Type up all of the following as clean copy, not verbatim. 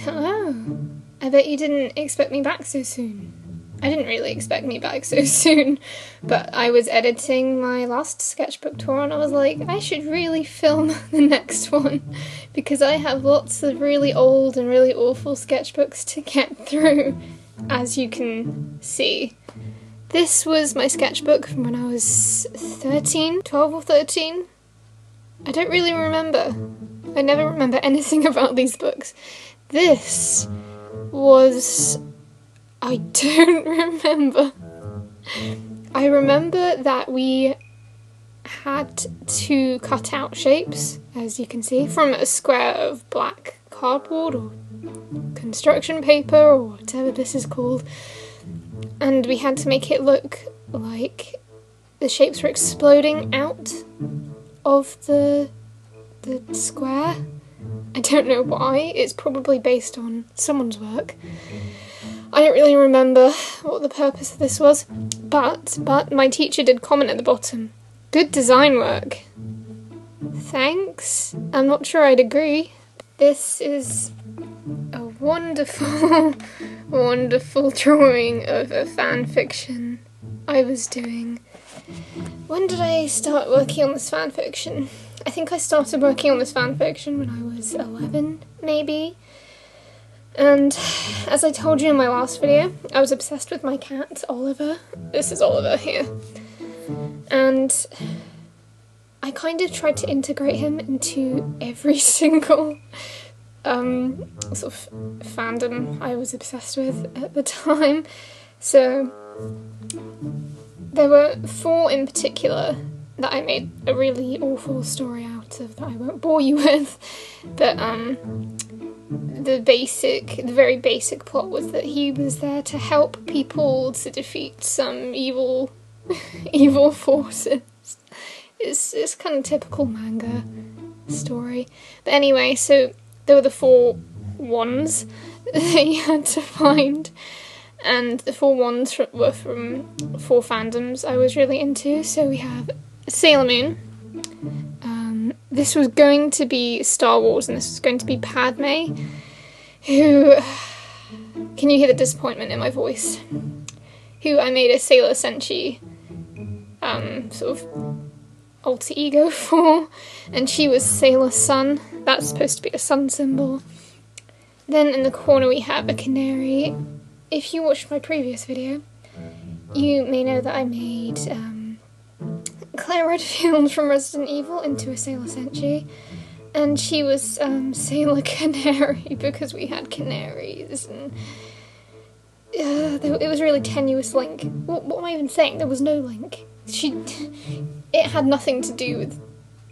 Hello. I bet you didn't expect me back so soon. I didn't really expect me back so soon, but I was editing my last sketchbook tour and I was like, I should really film the next one because I have lots of really old and really awful sketchbooks to get through, as you can see. This was my sketchbook from when I was 13, 12 or 13. I don't really remember. I never remember anything about these books. This was... I don't remember. I remember that we had to cut out shapes, as you can see, from a square of black cardboard or construction paper or whatever this is called. And we had to make it look like the shapes were exploding out of the square. I don't know why. It's probably based on someone's work. I don't really remember what the purpose of this was, but my teacher did comment at the bottom, "Good design work." Thanks. I'm not sure I'd agree. This is a wonderful, wonderful drawing of a fan fiction I was doing. When did I start working on this fan fiction? I think I started working on this fan fiction when I was 11, maybe. And as I told you in my last video, I was obsessed with my cat, Oliver. This is Oliver here. And I kind of tried to integrate him into every single sort of fandom I was obsessed with at the time. So there were 4 in particular that I made a really awful story out of that I won't bore you with. But the very basic plot was that he was there to help people to defeat some evil forces. It's kind of typical manga story. But anyway, so there were the 4 wands that you had to find, and the 4 wands were from 4 fandoms I was really into. So we have Sailor Moon. This was going to be Star Wars, and this was going to be Padme, who... Can you hear the disappointment in my voice? Who I made a Sailor Senshi sort of alter ego for, and she was Sailor Sun. That's supposed to be a sun symbol. Then in the corner we have a canary. If you watched my previous video, you may know that I made Claire Redfield from Resident Evil into a Sailor Senshi, and she was Sailor Canary because we had canaries, and it was a really tenuous link. What am I even saying? There was no link. It had nothing to do with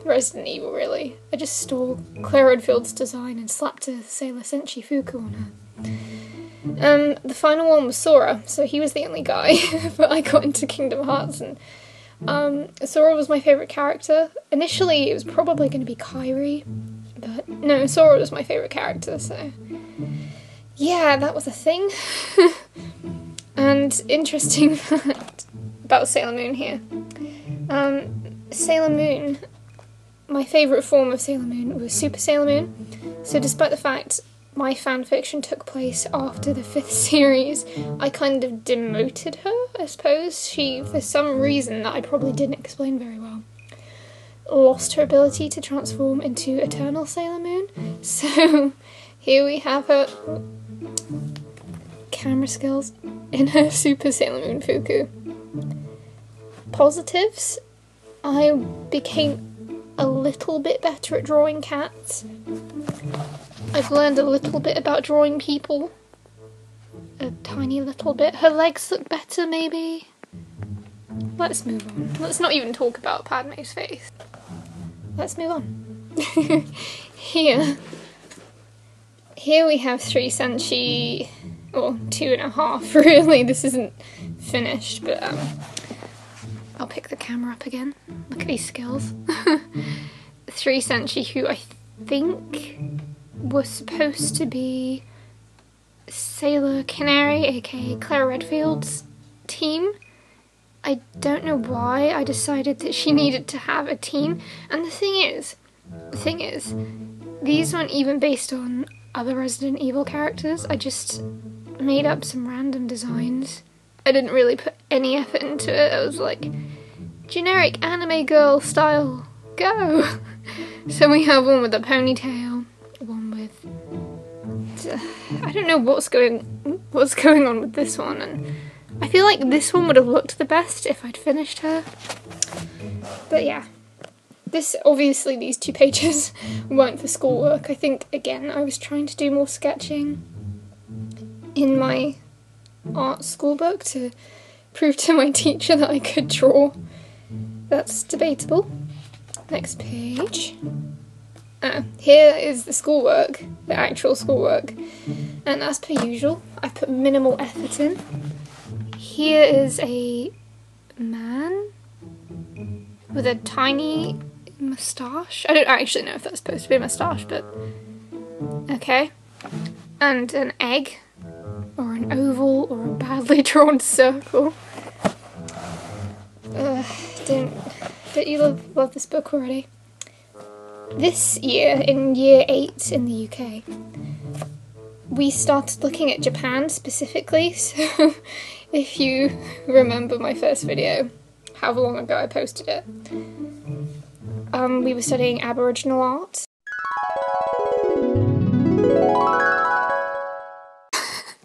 Resident Evil, really. I just stole Claire Redfield's design and slapped a Sailor Senshi Fuku on her. The final one was Sora, so he was the only guy, but I got into Kingdom Hearts, and Sora was my favourite character. Initially it was probably going to be Kairi, but no, Sora was my favourite character, so yeah, that was a thing. And interesting fact about Sailor Moon here. Sailor Moon, my favourite form of Sailor Moon was Super Sailor Moon, so despite the fact my fanfiction took place after the 5th series, I kind of demoted her, I suppose. She, for some reason that I probably didn't explain very well, lost her ability to transform into Eternal Sailor Moon. So here we have her camera skills in her Super Sailor Moon Fuku. Positives, I became a little bit better at drawing cats. I've learned a little bit about drawing people. A tiny little bit. Her legs look better, maybe? Let's move on. Let's not even talk about Padme's face. Let's move on. Here we have 3 Senshi, or 2.5 really. This isn't finished, but I'll pick the camera up again. Look at these skills. 3 Senshi who I think were supposed to be Sailor Canary, aka Claire Redfield's team, I don't know why I decided that she needed to have a team. And the thing is, these weren't even based on other Resident Evil characters. I just made up some random designs. I didn't really put any effort into it. I was like, generic anime girl style, go! So we have one with a ponytail, one with... I don't know what's going on with this one, and I feel like this one would have looked the best if I'd finished her. But yeah. Obviously these 2 pages weren't for schoolwork. I think, again, I was trying to do more sketching in my art school book to prove to my teacher that I could draw. That's debatable. Next page. Here is the schoolwork, the actual schoolwork. And as per usual, I've put minimal effort in. Here is a man with a tiny moustache. I don't actually know if that's supposed to be a moustache, but okay. And an egg, or an oval, or a badly drawn circle. Don't you love this book already? This year, in year 8 in the UK, we started looking at Japan specifically, so if you remember my first video, however long ago I posted it, we were studying Aboriginal art.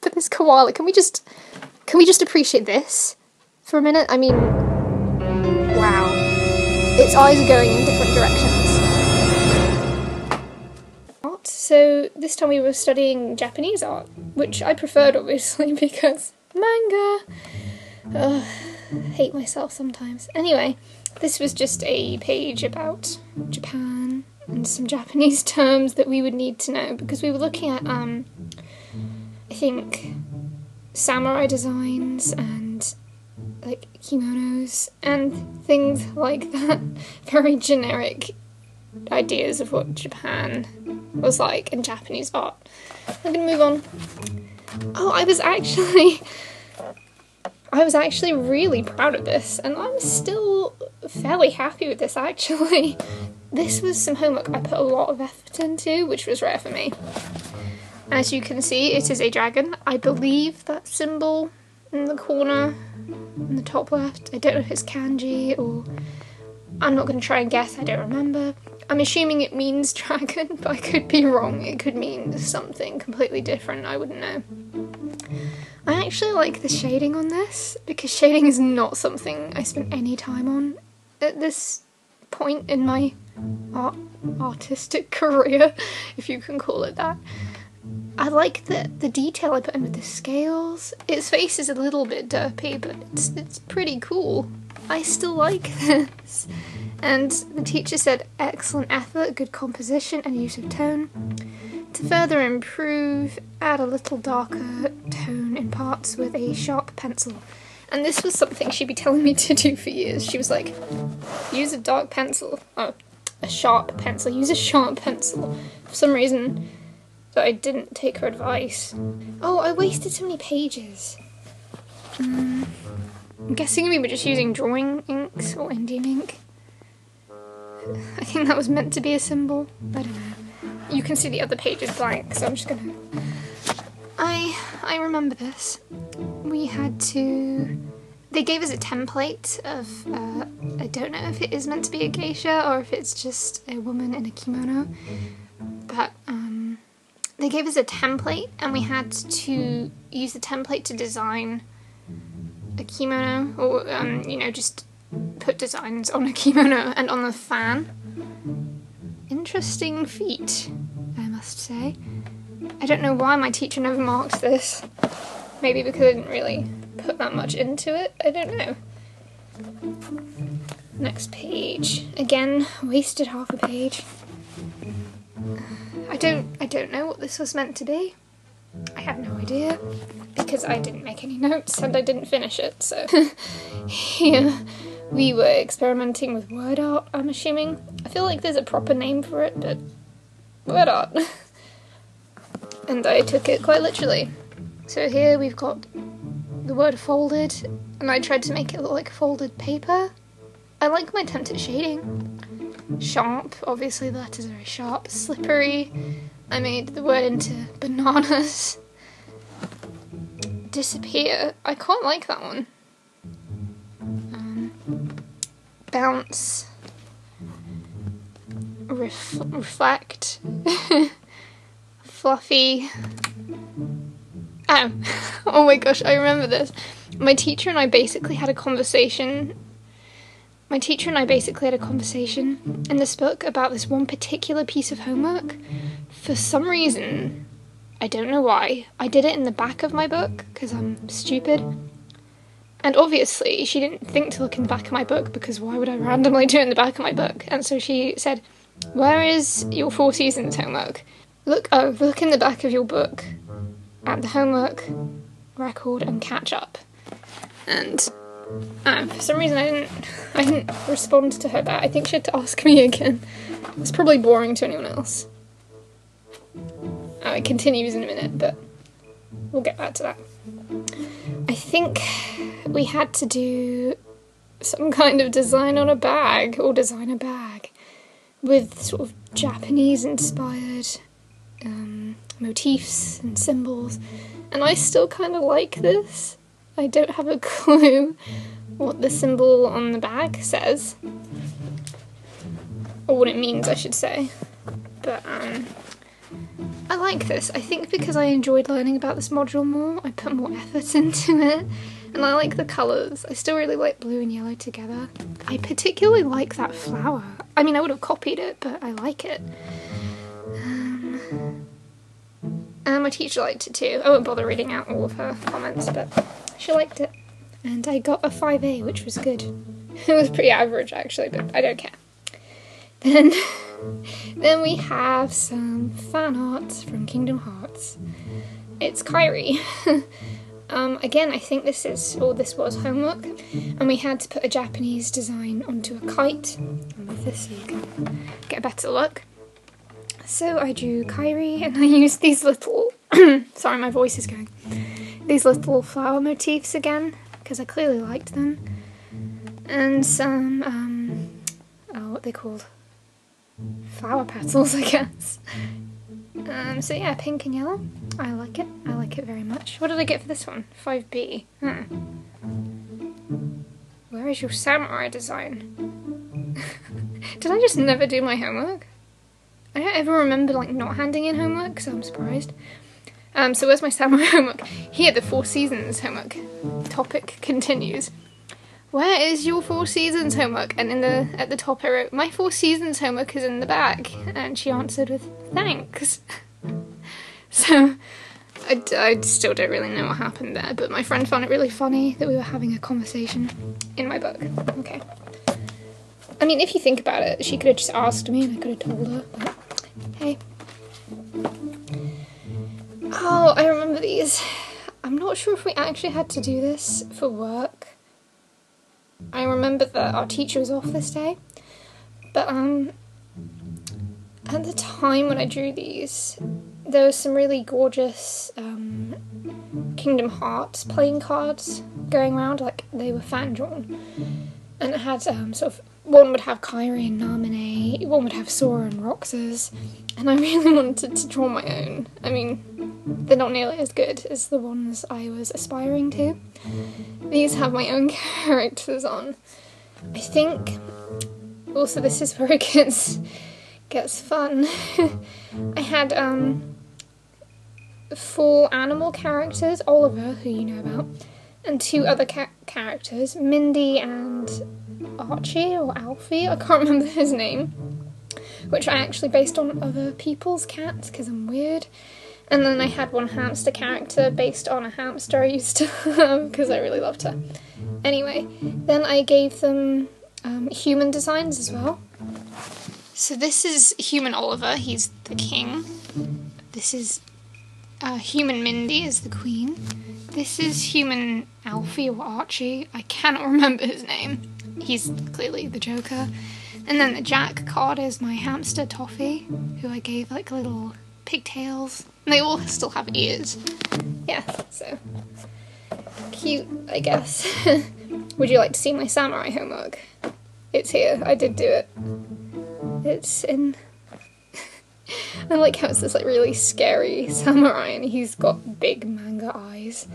But this koala, can we just appreciate this for a minute? I mean, wow. Its eyes are going in different directions. So this time we were studying Japanese art, which I preferred obviously because manga. Hate myself sometimes. Anyway, this was just a page about Japan and some Japanese terms that we would need to know because we were looking at, I think, samurai designs and like kimonos and things like that. Very generic ideas of what Japan was like in Japanese art. I'm gonna move on. Oh, I was actually really proud of this, and I'm still fairly happy with this actually. This was some homework I put a lot of effort into, which was rare for me. As you can see, it is a dragon. I believe that symbol in the corner, in the top left. I don't know if it's kanji or... I'm not going to try and guess, I don't remember. I'm assuming it means dragon, but I could be wrong. It could mean something completely different, I wouldn't know. I actually like the shading on this, because shading is not something I spent any time on at this point in my artistic career, if you can call it that. I like the detail I put in with the scales. Its face is a little bit derpy, but it's pretty cool. I still like this. And the teacher said excellent effort, good composition and use of tone. To further improve, add a little darker tone in parts with a sharp pencil. And this was something she'd be telling me to do for years. She was like, use a dark pencil. Oh, a sharp pencil. Use a sharp pencil. For some reason, that I didn't take her advice. Oh, I wasted so many pages. I'm guessing we were just using drawing inks or Indian ink. I think that was meant to be a symbol. I don't know. You can see the other page is blank, so I'm just gonna... I remember this. We had to... They gave us a template of, I don't know if it is meant to be a geisha or if it's just a woman in a kimono, but they gave us a template and we had to use the template to design a kimono, or, you know, just put designs on a kimono and on the fan. Interesting feat, I must say. I don't know why my teacher never marked this. Maybe because I didn't really put that much into it, I don't know. Next page. Again, wasted half a page. I don't know what this was meant to be. I have no idea, because I didn't make any notes and I didn't finish it, so... Here, we were experimenting with word art, I'm assuming. I feel like there's a proper name for it, but... word art. And I took it quite literally. So here we've got the word folded, and I tried to make it look like folded paper. I like my attempt at shading. Sharp, obviously the letters are very sharp. Slippery, I made the word into bananas. Disappear, I quite like that one. Bounce. Reflect. Fluffy. Oh. Oh my gosh, I remember this. My teacher and I basically had a conversation in this book about this one particular piece of homework. For some reason, I don't know why, I did it in the back of my book, because I'm stupid. And obviously, she didn't think to look in the back of my book, because why would I randomly do it in the back of my book? And so she said, "Where is your 4 seasons homework? Look in the back of your book at the homework record and catch up." And for some reason I didn't respond to her back. I think she had to ask me again. It's probably boring to anyone else. It continues in a minute, but we'll get back to that. I think we had to do some kind of design on a bag, or design a bag, with sort of Japanese-inspired motifs and symbols, and I still kind of like this. I don't have a clue what the symbol on the bag says, or what it means, I should say, but I like this. I think because I enjoyed learning about this module more, I put more effort into it, and I like the colours. I still really like blue and yellow together. I particularly like that flower. I mean, I would have copied it, but I like it. And my teacher liked it too. I won't bother reading out all of her comments, but she liked it. And I got a 5A, which was good. It was pretty average, actually, but I don't care. Then we have some fan art from Kingdom Hearts. It's Kairi. Again, I think this was homework, and we had to put a Japanese design onto a kite. And with this you can get a better look. So I drew Kairi, and I used these little, sorry my voice is going, these little flower motifs again, because I clearly liked them, and some, what are they called? Flower petals, I guess. So yeah, pink and yellow. I like it very much. What did I get for this one? 5B. Where is your samurai design? Did I just never do my homework? I don't ever remember not handing in homework, so I'm surprised. So where's my samurai homework? Here, the 4 seasons homework topic continues. Where is your 4 seasons homework? And at the top I wrote, my 4 seasons homework is in the bag. And she answered with, thanks. So, I still don't really know what happened there, but my friend found it really funny that we were having a conversation in my book. Okay. I mean, if you think about it, she could have just asked me and I could have told her, but hey. Oh, I remember these. I'm not sure if we actually had to do this for work. I remember that our teacher was off this day, but at the time when I drew these, there was some really gorgeous Kingdom Hearts playing cards going around, like they were fan drawn, and it had sort of, one would have Kairi and Namine, one would have Sora and Roxas, and I really wanted to draw my own. I mean, they're not nearly as good as the ones I was aspiring to. These have my own characters on. I think, also this is where it gets fun. I had 4 animal characters, Oliver, who you know about, and 2 other characters, Mindy and Archie, or Alfie, I can't remember his name, which I actually based on other people's cats, because I'm weird. And then I had 1 hamster character based on a hamster I used to have, because I really loved her. Anyway, then I gave them human designs as well. So this is human Oliver, he's the king. This is human Mindy as the queen. This is human Alfie or Archie, I cannot remember his name. He's clearly the Joker. And then the Jack card is my hamster Toffee, who I gave like little pigtails. And they all still have ears. Yeah, so cute, I guess. Would you like to see my samurai homework? It's here. I did do it. It's in... I like how it's this like really scary samurai and he's got big manga eyes.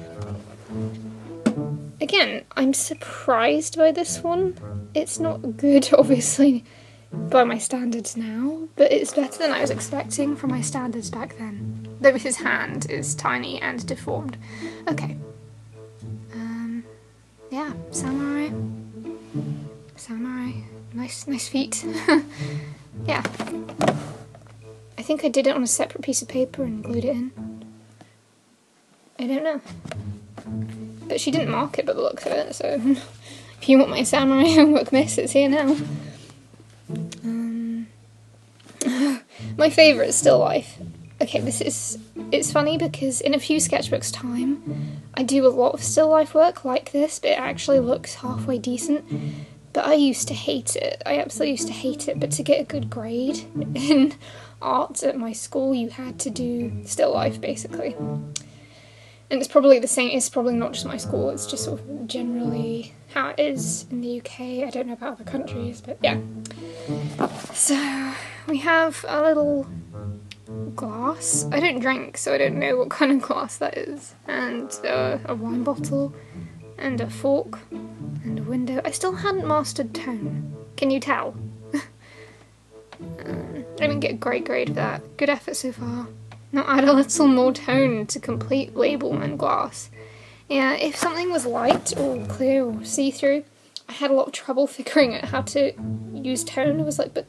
Again, I'm surprised by this one. It's not good, obviously, by my standards now, but it's better than I was expecting from my standards back then. Though his hand is tiny and deformed. Okay. Yeah, samurai. Samurai. Nice feet. Yeah. I think I did it on a separate piece of paper and glued it in. I don't know. But she didn't mark it by the looks of it, so if you want my samurai homework miss, it's here now. My favourite is Still Life. Okay, it's funny because in a few sketchbooks' time, I do a lot of still life work like this, but it actually looks halfway decent. But I used to hate it. I absolutely used to hate it, but to get a good grade in art at my school, you had to do still life, basically. And it's probably the same, it's probably not just my school, it's just sort of generally how it is in the UK. I don't know about other countries, but yeah. So, we have a little glass. I don't drink, so I don't know what kind of glass that is. And a wine bottle, and a fork, and a window. I still hadn't mastered tone. Can you tell? I didn't get a great grade for that. Good effort so far. Now add a little more tone to complete label and glass. Yeah, if something was light or clear or see-through, I had a lot of trouble figuring out how to use tone. I was like, but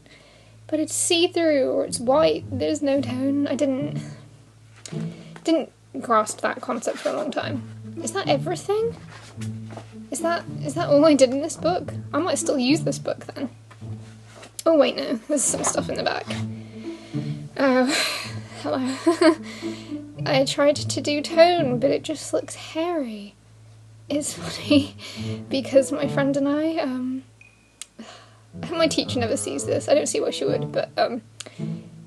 it's see-through or it's white, there's no tone. I didn't grasp that concept for a long time. Is that everything? Is that all I did in this book? I might still use this book then. Oh wait, no, there's some stuff in the back. Oh, hello. I tried to do tone, but it just looks hairy. It's funny, because my friend and I, my teacher never sees this, I don't see why she would, but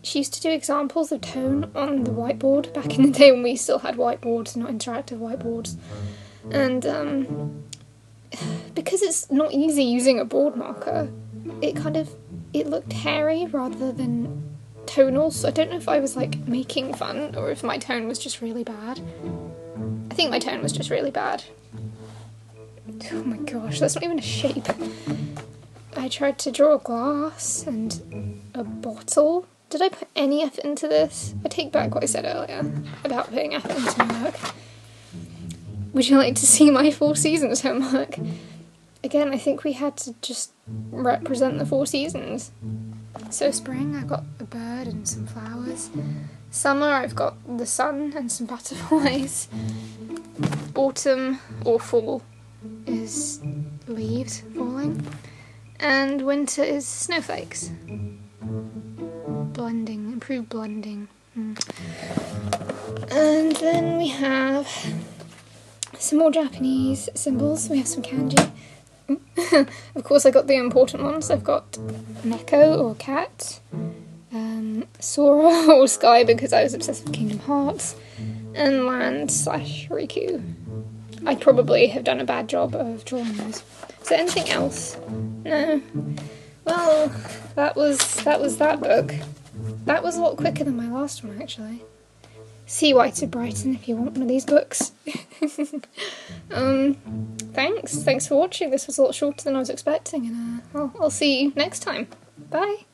she used to do examples of tone on the whiteboard back in the day when we still had whiteboards, not interactive whiteboards. And because it's not easy using a board marker, it looked hairy rather than tonal, so I don't know if I was like making fun or if my tone was just really bad. I think my tone was just really bad. Oh my gosh, that's not even a shape. I tried to draw a glass and a bottle. Did I put any effort into this? I take back what I said earlier about putting effort into my work. Would you like to see my 4 seasons homework? Again, I think we had to just represent the 4 seasons. So spring, I've got a bird and some flowers. Summer, I've got the sun and some butterflies. Autumn, or fall, is leaves falling. And winter is snowflakes. Blending, improved blending. And then we have some more Japanese symbols. We have some kanji. Of course I got the important ones. I've got Neko or cat, Sora or sky because I was obsessed with Kingdom Hearts, and land / Riku. I probably have done a bad job of drawing those. Is there anything else? No. Well, that was that book. That was a lot quicker than my last one, actually. See White of Brighton if you want one of these books. Thanks for watching. This was a lot shorter than I was expecting, and I'll see you next time. Bye.